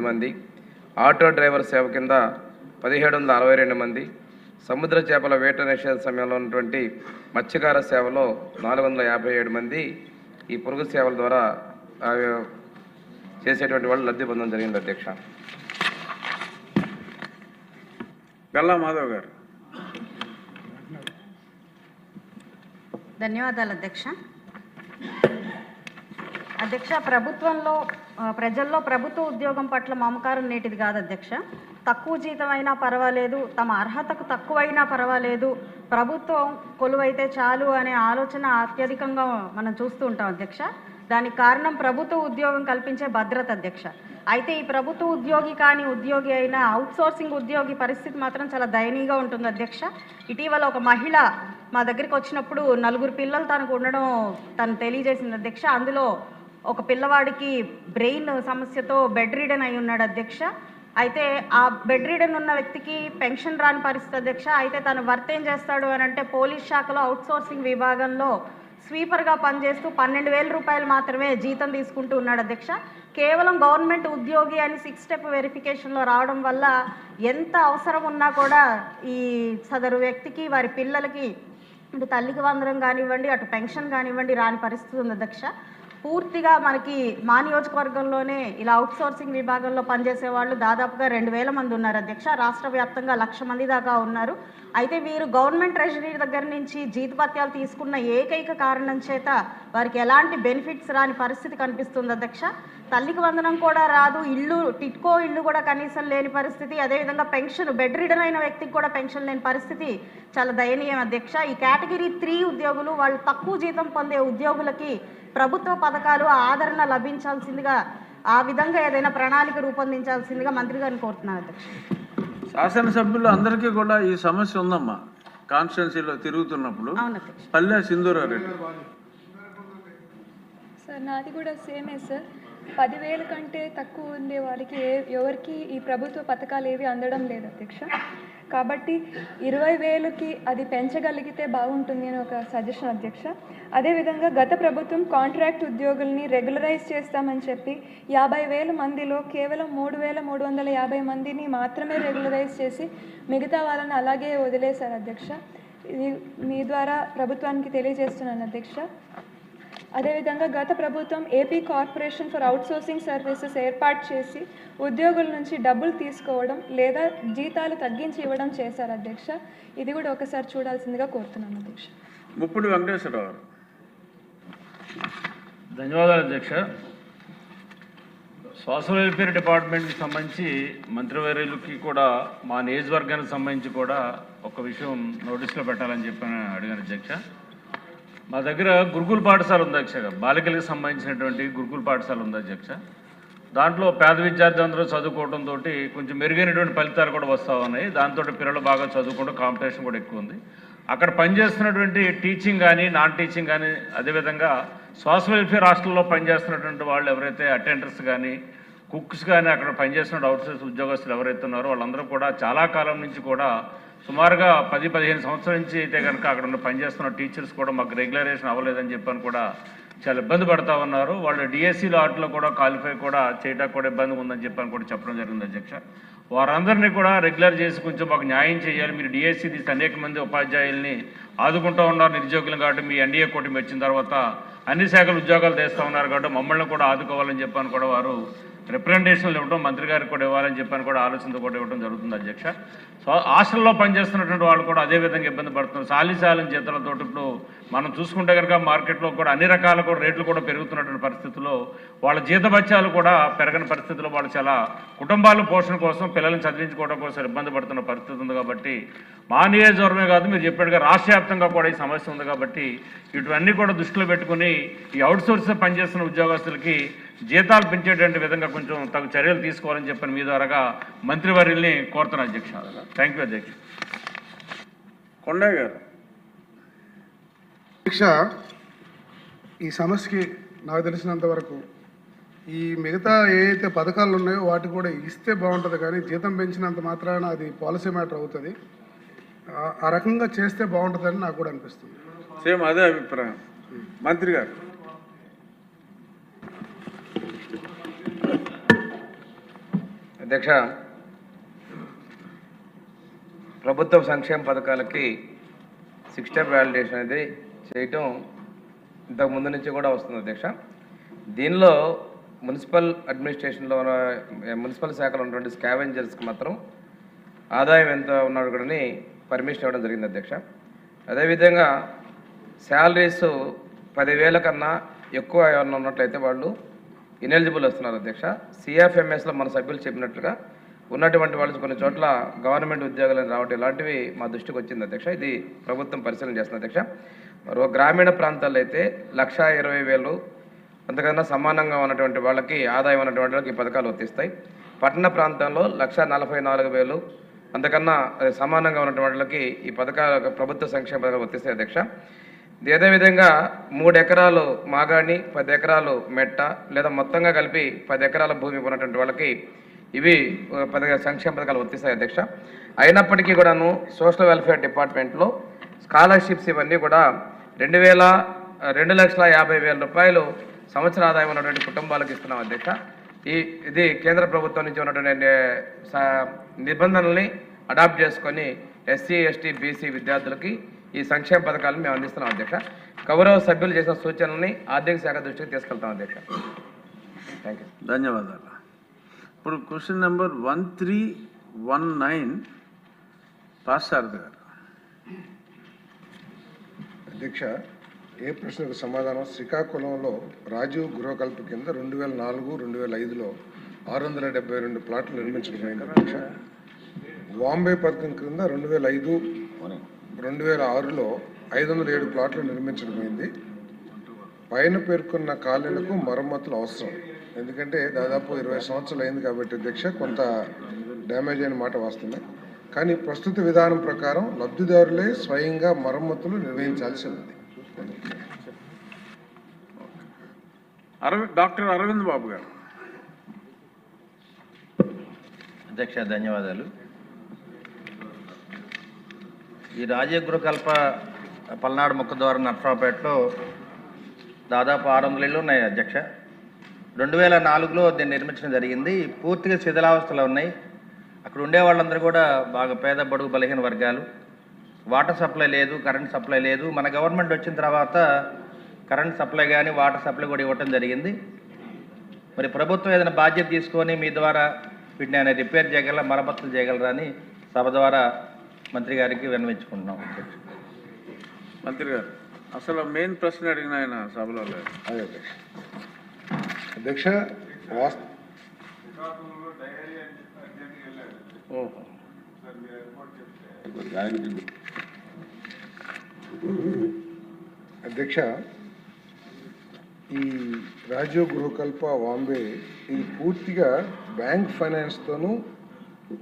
మంది, auto driver సేవ కింద 1762 మంది, సముద్ర చేపల వేట నిషేధ సమయంలో ఉన్నటువంటి మత్స్యకార సేవలో 457 మంది ఈ పొరుగు సేవల ద్వారా చేసేటువంటి వాళ్ళు లబ్ధి పొందడం జరిగింది. అధ్యక్ష. గల్లా మాధవ్ గారు. ధన్యవాదాలు అధ్యక్ష. అధ్యక్ష, ప్రజల్లో ప్రభుత్వ ఉద్యోగం పట్ల మమకారం నేటిది కాదు అధ్యక్ష. తక్కువ జీతం అయినా పర్వాలేదు, తమ అర్హతకు తక్కువైనా పర్వాలేదు, ప్రభుత్వం కొలువైతే చాలు అనే ఆలోచన అత్యధికంగా మనం చూస్తూ ఉంటాం అధ్యక్ష. దానికి కారణం ప్రభుత్వ ఉద్యోగం కల్పించే భద్రత అధ్యక్ష. అయితే ఈ ప్రభుత్వ ఉద్యోగి కానీ ఉద్యోగి అయినా అవుట్సోర్సింగ్ ఉద్యోగి పరిస్థితి మాత్రం చాలా దయనీయంగా ఉంటుంది అధ్యక్ష. ఇటీవల ఒక మహిళ మా దగ్గరికి వచ్చినప్పుడు 4 పిల్లలు తనకు ఉండడం తను తెలియజేసింది అధ్యక్ష. అందులో ఒక పిల్లవాడికి బ్రెయిన్ సమస్యతో బెడ్ రిడన్ అయి ఉన్నాడు అధ్యక్ష. అయితే ఆ బెడ్ రిడన్ ఉన్న వ్యక్తికి పెన్షన్ రాని పరిస్థితి అధ్యక్ష. అయితే తను వర్క్ ఏం చేస్తాడు అని అంటే పోలీస్ శాఖలో అవుట్సోర్సింగ్ విభాగంలో స్వీపర్గా పనిచేస్తూ 12,000 రూపాయలు మాత్రమే జీతం తీసుకుంటూ ఉన్నాడు అధ్యక్ష. కేవలం గవర్నమెంట్ ఉద్యోగి అని 6 స్టెప్ వెరిఫికేషన్లో రావడం వల్ల ఎంత అవసరం ఉన్నా కూడా ఈ సదరు వ్యక్తికి వారి పిల్లలకి ఇటు తల్లికి వందనం కానివ్వండి, అటు పెన్షన్ కానివ్వండి రాని పరిస్థితి ఉంది అధ్యక్ష. పూర్తిగా మనకి మా నియోజకవర్గంలోనే ఇలా అవుట్సోర్సింగ్ విభాగంలో పనిచేసే వాళ్ళు దాదాపుగా 2,000 మంది ఉన్నారు అధ్యక్ష. రాష్ట్ర వ్యాప్తంగా 1,00,000 మంది దాకా ఉన్నారు. అయితే వీరు గవర్నమెంట్ ట్రెజరీ దగ్గర నుంచి జీతభత్యాలు తీసుకున్న ఏకైక కారణం చేత వారికి ఎలాంటి బెనిఫిట్స్ రాని పరిస్థితి కనిపిస్తుంది అధ్యక్ష. తల్లికి వందనం కూడా రాదు, టిట్కో ఇల్లు కూడా కనీసం లేని పరిస్థితి. అదేవిధంగా పెన్షన్ బెడ్ రిడన్ అయిన వ్యక్తికి కూడా పెన్షన్ లేని పరిస్థితి చాలా దయనీయం అధ్యక్ష. ఈ కేటగిరీ 3 ఉద్యోగులు, వాళ్ళు తక్కువ జీతం పొందే ఉద్యోగులకి ప్రభుత్వ పథకాలు ఆదరణ లభించాల్సిందిగా, ఆ విధంగా ఏదైనా ప్రణాళిక రూపొందించాల్సిందిగా మంత్రి గారిని కోరుతున్నాను అధ్యక్ష. శాసనసభ్యులు అందరికీ కూడా ఈ సమస్య ఉందమ్మా. కాన్స్టిట్యున్సీలో తిరుగుతున్నప్పుడు పల్లె సింధూరారెడ్డి సార్, నాది కూడా సేమే సార్. 10,000 కంటే తక్కువ ఉండే వాళ్ళకి ఎవరికి ఈ ప్రభుత్వ పథకాలు ఏవి అందడం లేదు అధ్యక్ష. కాబట్టి 20,000కి అది పెంచగలిగితే బాగుంటుంది అని ఒక సజెషన్ అధ్యక్ష. అదేవిధంగా గత ప్రభుత్వం కాంట్రాక్ట్ ఉద్యోగుల్ని రెగ్యులరైజ్ చేస్తామని చెప్పి 50,000 మందిలో కేవలం 3,350 మందిని మాత్రమే రెగ్యులరైజ్ చేసి మిగతా వాళ్ళని అలాగే వదిలేశారు అధ్యక్ష. ఇది మీ ద్వారా ప్రభుత్వానికి తెలియజేస్తున్నాను అధ్యక్ష. అదేవిధంగా గత ప్రభుత్వం AP corporation for outsourcing services ఏర్పాటు చేసి ఉద్యోగుల నుంచి డబ్బులు తీసుకోవడం లేదా జీతాలు తగ్గించి ఇవ్వడం చేశారు అధ్యక్ష. ఇది కూడా ఒకసారి చూడాల్సిందిగా కోరుతున్నాను అధ్యక్ష. ముప్పుడు వెంకటేశ్వరరావు. ధన్యవాదాలు అధ్యక్ష. సోషల్ వెల్ఫేర్ డిపార్ట్మెంట్కి సంబంధించి మంత్రివర్యులకి కూడా మా నియోజకవర్గానికి సంబంధించి కూడా ఒక విషయం నోటీసులో పెట్టాలని చెప్పి అడిగాను అధ్యక్ష. మా దగ్గర గురుకుల పాఠశాల ఉంది అధ్యక్ష. బాలికలకు సంబంధించినటువంటి గురుకుల పాఠశాల ఉంది అధ్యక్ష. దాంట్లో పేద విద్యార్థులందరూ చదువుకోవడంతో కొంచెం మెరుగైనటువంటి ఫలితాలు కూడా వస్తూ ఉన్నాయి. దాంతో పిల్లలు బాగా చదువుకోవడం, కాంపిటీషన్ కూడా ఎక్కువ ఉంది. అక్కడ పనిచేస్తున్నటువంటి టీచింగ్ కానీ నాన్ టీచింగ్ కానీ, అదేవిధంగా సోషల్ వెల్ఫేర్ హాస్టల్లో పనిచేస్తున్నటువంటి వాళ్ళు ఎవరైతే అటెండర్స్ కానీ కుక్స్ కానీ అక్కడ పనిచేస్తున్న అవుట్సోర్స్ ఉద్యోగస్తులు ఎవరైతే ఉన్నారో వాళ్ళందరూ కూడా చాలా కాలం నుంచి కూడా సుమారుగా 10-15 సంవత్సరాల నుంచి అయితే కనుక అక్కడ ఉన్న పనిచేస్తున్న టీచర్స్ కూడా మాకు రెగ్యులరైజేషన్ అవ్వలేదని చెప్పని కూడా చాలా ఇబ్బంది పడుతూ ఉన్నారు. వాళ్ళు డిఎస్సీలో వాటిలో కూడా క్వాలిఫై కూడా చేయడానికి కూడా ఇబ్బంది ఉందని చెప్పని కూడా చెప్పడం జరిగింది అధ్యక్ష. వారందరినీ కూడా రెగ్యులర్ చేసి కొంచెం మాకు న్యాయం చేయాలి. మీరు డిఎస్సీ తీసి అనేక మంది ఉపాధ్యాయుల్ని ఆదుకుంటూ ఉన్నారు నిరుద్యోగులు కాబట్టి, మీ ఎన్డీఏ కూటమి వచ్చిన తర్వాత అన్ని శాఖల ఉద్యోగాలు తెస్తూ ఉన్నారు కాబట్టి మమ్మల్ని కూడా ఆదుకోవాలని చెప్పని కూడా వారు రిప్రజెంటేషన్లు ఇవ్వడం, మంత్రి గారికి కూడా ఇవ్వాలని చెప్పని కూడా ఆలోచనతో కూడా ఇవ్వడం జరుగుతుంది అధ్యక్ష. సో హాస్టల్లో పనిచేస్తున్నటువంటి వాళ్ళు కూడా అదేవిధంగా ఇబ్బంది పడుతున్నారు. సాలిసాలం జీతాలతో ఇప్పుడు మనం చూసుకుంటే కనుక మార్కెట్లో కూడా అన్ని రకాల కూడా రేట్లు కూడా పెరుగుతున్నటువంటి పరిస్థితుల్లో వాళ్ళ జీతభత్యాలు కూడా పెరగని పరిస్థితుల్లో వాళ్ళు చాలా కుటుంబాల పోషణ కోసం, పిల్లల్ని చదివించుకోవడం కోసం ఇబ్బంది పడుతున్న పరిస్థితి ఉంది. కాబట్టి మా నియోజకవర్గమే కాదు, మీరు చెప్పినట్టుగా రాష్ట్ర వ్యాప్తంగా కూడా ఈ సమస్య ఉంది. కాబట్టి ఇటువన్నీ కూడా దృష్టిలో పెట్టుకుని ఈ అవుట్సోర్స్ పనిచేస్తున్న ఉద్యోగస్తులకి జీతాలు పెంచేటువంటి విధంగా కొంచెం తగు చర్యలు తీసుకోవాలని చెప్పని మీ ద్వారాగా మంత్రివర్యుల్ని కోరుతున్నా అధ్యక్ష. థ్యాంక్ యూ అధ్యక్ష. కొండయ్య గారు. అధ్యక్ష, ఈ సమస్యకి నాకు తెలిసినంత వరకు ఈ మిగతా ఏదైతే పథకాలు ఉన్నాయో వాటి కూడా ఇస్తే బాగుంటుంది, కానీ జీతం పెంచినంత మాత్రాన అది పాలసీ మ్యాటర్ అవుతుంది. ఆ రకంగా చేస్తే బాగుంటుందని నాకు కూడా అనిపిస్తుంది. సేమ్ అదే అభిప్రాయం. మంత్రి గారు. అధ్యక్ష, ప్రభుత్వ సంక్షేమ పథకాలకి 6 స్టెప్ వ్యాలిడేషన్ అనేది చేయటం ఇంతకు ముందు నుంచి కూడా వస్తుంది అధ్యక్ష. దీనిలో మున్సిపల్ అడ్మినిస్ట్రేషన్లో మున్సిపల్ శాఖలో ఉన్నటువంటి స్కావెంజర్స్కి మాత్రం ఆదాయం ఎంత ఉన్నాడు కూడా పర్మిషన్ ఇవ్వడం జరిగింది అధ్యక్ష. అదేవిధంగా శాలరీస్ 10,000 కన్నా ఎక్కువ ఏమన్నా ఉన్నట్లయితే వాళ్ళు ఇనెలిజిబుల్ వస్తున్నారు అధ్యక్ష. సిఎఫ్ఎంఎస్లో మన సభ్యులు చెప్పినట్లుగా ఉన్నటువంటి వాళ్ళు కొన్ని చోట్ల గవర్నమెంట్ ఉద్యోగాలను రావటం ఇలాంటివి మా దృష్టికి వచ్చింది అధ్యక్ష. ఇది ప్రభుత్వం పరిశీలన చేస్తుంది అధ్యక్ష. గ్రామీణ ప్రాంతాల్లో అయితే 1,20,000 అంతకన్నా సమానంగా ఉన్నటువంటి వాళ్ళకి ఆదాయం ఉన్నటువంటి వాళ్ళకి ఈ పథకాలు వర్తిస్తాయి. పట్టణ ప్రాంతంలో 1,44,000 అంతకన్నా సమానంగా ఉన్నటువంటి వాళ్ళకి ఈ పథకాలు ప్రభుత్వ సంక్షేమ పథకాలు వర్తిస్తాయి అధ్యక్ష. అదేవిధంగా 3 ఎకరాలు మాగాణి, 10 ఎకరాలు మెట్ట లేదా మొత్తంగా కలిపి 10 ఎకరాల భూమి ఉన్నటువంటి వాళ్ళకి ఇవి సంక్షేమ పథకాలు వర్తిస్తాయి అధ్యక్ష. అయినప్పటికీ కూడాను సోషల్ వెల్ఫేర్ డిపార్ట్మెంట్లో స్కాలర్షిప్స్ ఇవన్నీ కూడా 2,50,000 రూపాయలు సంవత్సర ఆదాయం ఉన్నటువంటి కుటుంబాలకు ఇస్తున్నాం అధ్యక్ష. ఇది కేంద్ర ప్రభుత్వం నుంచి ఉన్నటువంటి నిబంధనల్ని అడాప్ట్ చేసుకొని ఎస్సీ, ఎస్టీ, బీసీ విద్యార్థులకి ఈ సంక్షేమ పథకాలను మేము అందిస్తున్నాం అధ్యక్ష. గౌరవ సభ్యులు చేసిన సూచనల్ని ఆర్థిక శాఖ దృష్టికి తీసుకెళ్తాం అధ్యక్ష. Thank you. ధన్యవాదాలు. ఇప్పుడు క్వశ్చన్ నెంబర్ 1319 పాసారథి గారు. అధ్యక్ష, ఏ ప్రశ్నకు సమాధానం? శ్రీకాకుళంలో రాజీవ్ గృహకల్ప కింద 2004-2005లో 672 ప్లాట్లు నిర్మించడమైంది అధ్యక్ష. బాంబే పథకం కింద 2005-2006లో 507 ప్లాట్లు నిర్మించడమైంది. పైన పేర్కొన్న కాలనీలకు మరమ్మతులు అవసరం. ఎందుకంటే దాదాపు 20 సంవత్సరాలు అయింది కాబట్టి అధ్యక్ష కొంత డ్యామేజ్ అయిన మాట వస్తుంది. కానీ ప్రస్తుత విధానం ప్రకారం లబ్ధిదారులే స్వయంగా మరమ్మతులు నిర్వహించాల్సి ఉంది. డాక్టర్ అరవింద్ బాబు గారు. అధ్యక్ష ధన్యవాదాలు. ఈ రాజీవ్ గృహకల్ప పల్నాడు ముఖద్వారం నర్సరావుపేటలో దాదాపు 600 ఇళ్ళు ఉన్నాయి అధ్యక్ష. 2004లో దీన్ని నిర్మించడం జరిగింది. పూర్తిగా శిథిలావస్థలో ఉన్నాయి. అక్కడ ఉండే వాళ్ళందరూ కూడా బాగా పేద బడుగు బలహీన వర్గాలు. వాటర్ సప్లై లేదు, కరెంట్ సప్లై లేదు. మన గవర్నమెంట్ వచ్చిన తర్వాత కరెంట్ సప్లై కానీ వాటర్ సప్లై కూడా ఇవ్వటం జరిగింది. మరి ప్రభుత్వం ఏదైనా బాధ్యత తీసుకొని మీ ద్వారా వీటిని ఆయన రిపేర్ చేయగలరా, మరమ్మతులు చేయగలరా అని సభ ద్వారా మంత్రి గారికి విన్నవించుకుంటున్నాం. మంత్రి గారు, అసలు మెయిన్ ప్రశ్న అడిగిన ఆయన సభలో లేదు. అదే అధ్యక్ష, అధ్యక్ష, ఈ రాజీవ్ గృహకల్ప బాంబే ఇది పూర్తిగా బ్యాంక్ ఫైనాన్స్తోనూ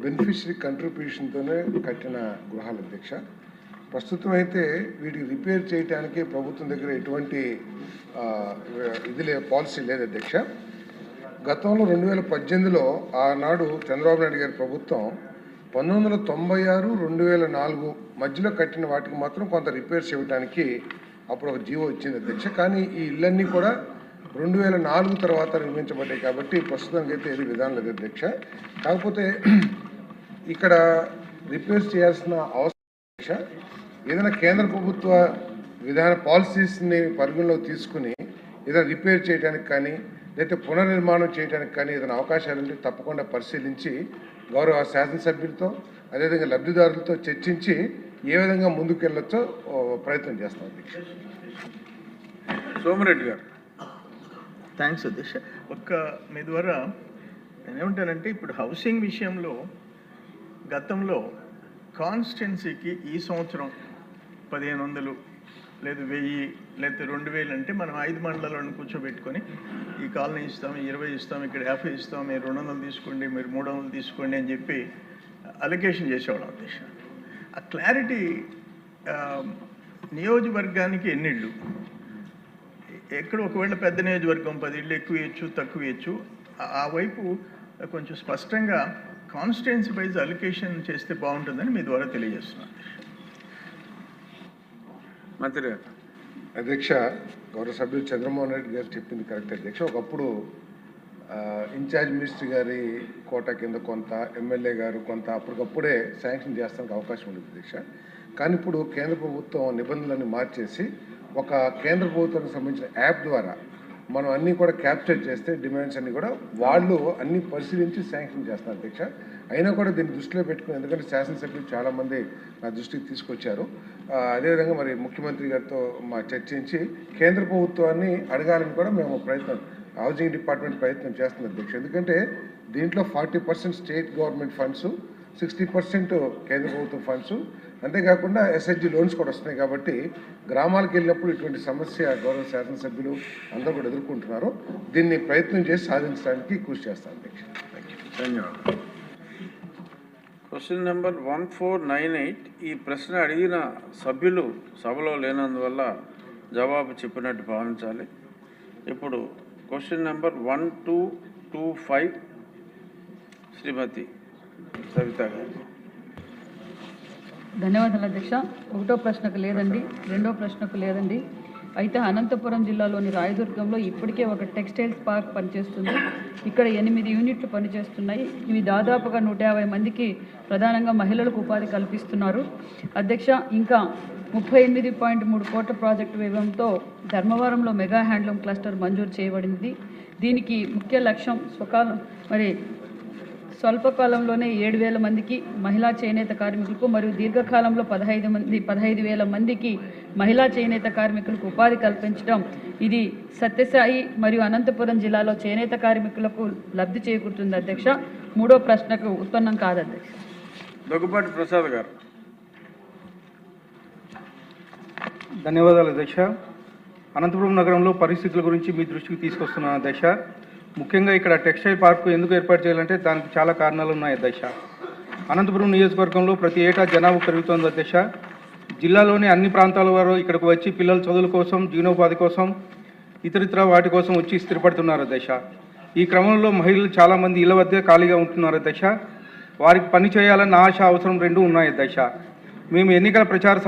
బెనిఫిషరీ కంట్రిబ్యూషన్తోనే కట్టిన గృహాలు అధ్యక్ష. ప్రస్తుతం అయితే వీటికి రిపేర్ చేయడానికి ప్రభుత్వం దగ్గర ఎటువంటి పాలసీ లేదు అధ్యక్ష. గతంలో 2018లో ఆనాడు చంద్రబాబు నాయుడు గారి ప్రభుత్వం 1996-2004 మధ్యలో కట్టిన వాటికి మాత్రం కొంత రిపేర్స్ ఇవ్వడానికి అప్పుడు ఒక జీవో ఇచ్చింది అధ్యక్ష. కానీ ఈ ఇళ్ళన్నీ కూడా 2004 తర్వాత నిర్మించబడ్డాయి కాబట్టి ప్రస్తుతానికి అయితే ఏది విధానం లేదు అధ్యక్ష. కాకపోతే ఇక్కడ రిపేర్స్ చేయాల్సిన అవసరం అధ్యక్ష. ఏదైనా కేంద్ర ప్రభుత్వ విధాన పాలసీస్ని పరిగణలోకి తీసుకుని ఏదైనా రిపేర్ చేయడానికి కానీ లేకపోతే పునర్నిర్మాణం చేయడానికి కానీ ఏదైనా అవకాశాలు ఉంటే తప్పకుండా పరిశీలించి గౌరవ శాసనసభ్యులతో అదేవిధంగా లబ్ధిదారులతో చర్చించి ఏ విధంగా ముందుకెళ్ళొచ్చో ప్రయత్నం చేస్తాం అధ్యక్ష. సోమిరెడ్డి గారు. థ్యాంక్స్ అధ్యక్ష. మీ ద్వారా నేనేమంటానంటే ఇప్పుడు హౌసింగ్ విషయంలో గతంలో కాన్స్టిట్యున్సీకి ఈ సంవత్సరం 1,500 లేదు 1000 లేకపోతే 2,000 అంటే మనం 5 మండలాలను కూర్చోబెట్టుకొని ఈ కాలనీ ఇస్తాం, 20 ఇస్తాం, ఇక్కడ 50 ఇస్తాం, మీరు 200 తీసుకోండి, మీరు 300 తీసుకోండి అని చెప్పి అలొకేషన్ చేసేవాళ్ళం అధ్యక్ష. ఆ క్లారిటీ నియోజకవర్గానికి ఎన్నిళ్ళు ఎక్కడ ఒకవేళ పెద్ద నియోజకవర్గం 10 ఇళ్ళు ఎక్కువ ఇవ్వచ్చు, తక్కువ ఇవ్వచ్చు, ఆ వైపు కొంచెం స్పష్టంగా కాన్స్టిట్యున్సీ వైజ్ అలొకేషన్ చేస్తే బాగుంటుందని మీ ద్వారా తెలియజేస్తున్నాను మంత్రి గారు. అధ్యక్ష, గౌరవ సభ్యులు చంద్రమోహన్ రెడ్డి గారు చెప్పింది కరెక్ట్ అధ్యక్ష. ఒకప్పుడు ఇన్ఛార్జ్ మినిస్టర్ గారి కోట కింద కొంత, ఎమ్మెల్యే గారు కొంత అప్పటికప్పుడే శాంక్షన్ చేస్తానికి అవకాశం ఉండేది అధ్యక్ష. కానీ ఇప్పుడు కేంద్ర ప్రభుత్వం నిబంధనలను మార్చేసి ఒక కేంద్ర ప్రభుత్వానికి సంబంధించిన యాప్ ద్వారా మనం అన్నీ కూడా క్యాప్చర్ చేస్తే డిమాండ్స్ అన్నీ కూడా వాళ్ళు అన్నీ పరిశీలించి శాంక్షన్ చేస్తారు అధ్యక్ష. అయినా కూడా దీన్ని దృష్టిలో పెట్టుకుని, ఎందుకంటే శాసనసభ్యులు చాలామంది నా దృష్టికి తీసుకొచ్చారు. అదేవిధంగా మరి ముఖ్యమంత్రి గారితో చర్చించి కేంద్ర ప్రభుత్వాన్ని అడగాలని కూడా మేము హౌసింగ్ డిపార్ట్మెంట్ ప్రయత్నం చేస్తుంది అధ్యక్ష. ఎందుకంటే దీంట్లో 40% స్టేట్ గవర్నమెంట్ ఫండ్స్, 60% కేంద్ర ప్రభుత్వం ఫండ్స్, అంతేకాకుండా ఎస్హెచ్జి లోన్స్ కూడా వస్తున్నాయి. కాబట్టి గ్రామాలకు వెళ్ళినప్పుడు ఇటువంటి సమస్య గౌరవ శాసనసభ్యులు అందరూ కూడా ఎదుర్కొంటున్నారు. దీన్ని ప్రయత్నం చేసి సాధించడానికి కృషి చేస్తాను అధ్యక్ష. ధన్యవాదాలు. క్వశ్చన్ నెంబర్ 1498 ఈ ప్రశ్న అడిగిన సభ్యులు సభలో లేనందువల్ల జవాబు చెప్పినట్టు భావించాలి. ఇప్పుడు క్వశ్చన్ నెంబర్ 1225 శ్రీమతి సవిత గారు. ధన్యవాదాలు అధ్యక్ష. ఒకటో ప్రశ్నకు లేదండి, రెండో ప్రశ్నకు లేదండి. అయితే అనంతపురం జిల్లాలోని రాయదుర్గంలో ఇప్పటికే ఒక టెక్స్టైల్స్ పార్క్ పనిచేస్తుంది. ఇక్కడ 8 యూనిట్లు పనిచేస్తున్నాయి. ఇవి దాదాపుగా 150 మందికి, ప్రధానంగా మహిళలకు ఉపాధి కల్పిస్తున్నారు అధ్యక్ష. ఇంకా 38.3 కోట్ల ప్రాజెక్టు వ్యయంతో ధర్మవరంలో మెగా హ్యాండ్లూమ్ క్లస్టర్ మంజూరు చేయబడింది. దీనికి ముఖ్య లక్ష్యం స్వల్పకాలంలోనే 7,000 మందికి మహిళా చేనేత కార్మికులకు మరియు దీర్ఘకాలంలో 15,000 మందికి మహిళా చేనేత కార్మికులకు ఉపాధి కల్పించడం. ఇది సత్యసాయి మరియు అనంతపురం జిల్లాలో చేనేత కార్మికులకు లబ్ధి చేకూరుతుంది అధ్యక్ష. మూడో ప్రశ్నకు ఉత్పన్నం కాదు అధ్యక్ష. దగ్గుబాటి ప్రసాద్ గారు. ధన్యవాదాలు అధ్యక్ష. అనంతపురం నగరంలో పరిస్థితుల గురించి మీ దృష్టికి తీసుకొస్తున్నాను అధ్యక్ష. ముఖ్యంగా ఇక్కడ టెక్స్టైల్ పార్కు ఎందుకు ఏర్పాటు చేయాలంటే దానికి చాలా కారణాలు ఉన్నాయి అధ్యక్ష. అనంతపురం నియోజకవర్గంలో ప్రతి ఏటా జనాభా పెరుగుతోంది అధ్యక్ష. జిల్లాలోని అన్ని ప్రాంతాల వారు ఇక్కడికి వచ్చి పిల్లల చదువుల కోసం, జీవనోపాధి కోసం, ఇతరితర వాటి కోసం వచ్చి స్థిరపడుతున్నారు అధ్యక్ష. ఈ క్రమంలో మహిళలు చాలామంది ఇళ్ల వద్దే ఖాళీగా ఉంటున్నారు అధ్యక్ష. వారికి పని చేయాలన్న ఆశ, అవసరం రెండూ ఉన్నాయి అధ్యక్ష. మేము ఎన్నికల ప్రచార